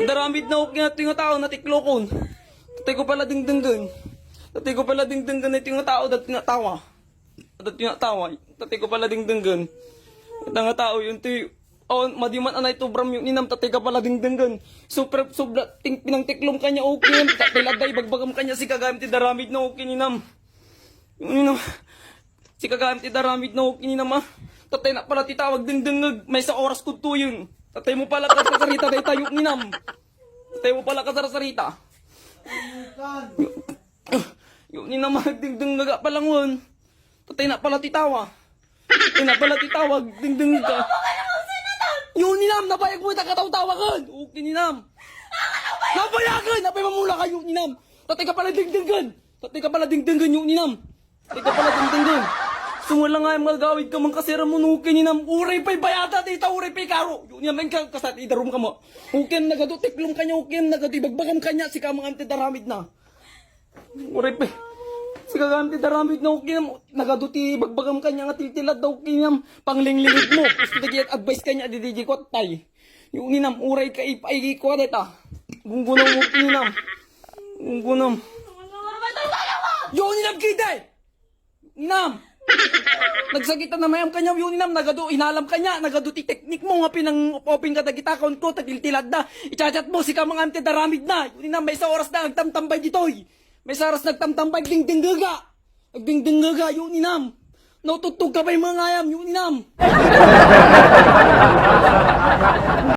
Daramid na okay natin yung tao na tiklokon. Tatay ko pala dingdinggan. Tatay ko pala dingdinggan na yung tao dat tinatawa. Dat tinatawa. Tatay ko pala dingdinggan. At nga tao yun ti oh, madiman anay to bram yung ninam tatay ka pala dingdinggan. Super pinangtiklom kanya okay. Tatay laday bagbagam kanya si kagamit ti daramid na okay ninam. Yung ninam. Si kagamit ti daramid na okay ninam ah. Tatay na pala titawag dingdingag. May sa oras ko to yun. Tatay mo pala kasarita day tayo ninam. Tatay mo pala kasarita. Yung ninam dingdingaga pa lang yun. Tatay na pala titawa. Tatay na pala titawag dingdingag ka. Yung ninam napayag mo kataw-tawagan. Okay ninam. Napayagan! Napay mamula kayo ninam. Tatay ka pala dingdingan. Tatay ka pala dingdingan yung ninam. Tatay ka pala dingdingan. Sumula nga yung mga gawid ka mang kasera mo nukin ninam. Uray pa'y bayata tita, uray pa'y karo. Yun naman ka kasat idarum ka mo. Ukin nagado tiklong kanya, ukin nagado ibagbagam kanya. Si kamang antidaramid na. Uray pa'y. Si kamang antidaramid na ukin nagado ti bagbagam kanya nga tiltilad daw ukin panglingligid mo. Gusto naging advice kanya di ko tay. Yung ninam uray ka ipay ko deta. Gunggunam mo ukin ninam. Gunggunam. Yung ninam kita Ninam. Nagsagitan na mayam kanya yun ninam, nagado inalam kanya, nagado ti teknik mo nga pinang open ka dagitakon ko, tatiltilad na, ichat mo si kamang antidaramid na, yun ninam, may sa oras na nagtamtambay ditoy, may sa oras nagtamtambay, nagdingdingaga, yun ninam, natutug ka pa yung mga ngayam, yun ninam.